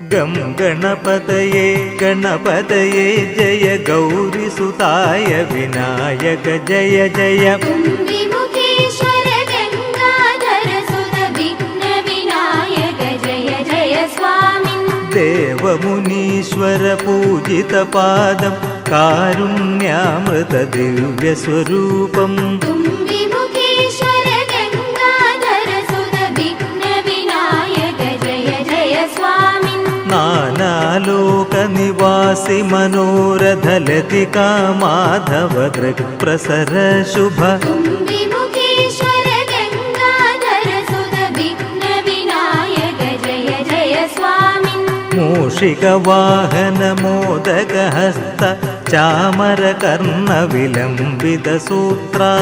गं गणपतये गणपतये जय गौरीसुताय विनायक जय जय कुम्भिमुखेश्वर गंगाधर सुत विघ्न विनायक जय जय स्वामिन् देवमुनीश्वर पूजित पादं कारुण्यामृत दिव्यस्वरूपम् कुम्भिमुखेश्वर गंगाधर सुत विघ्न विनायक जय जय स्वामिन् नानालोकनिवासि मनोरथ लतिका माधव दृक्प्रसर शुभ कुम्भिमुखेश्वर गंगाधर सुत विघ्न विनायक जय जय स्वामिन् मूषिकवाहन मोदकहस्त चामरकर्ण विलम्बित सूत्रा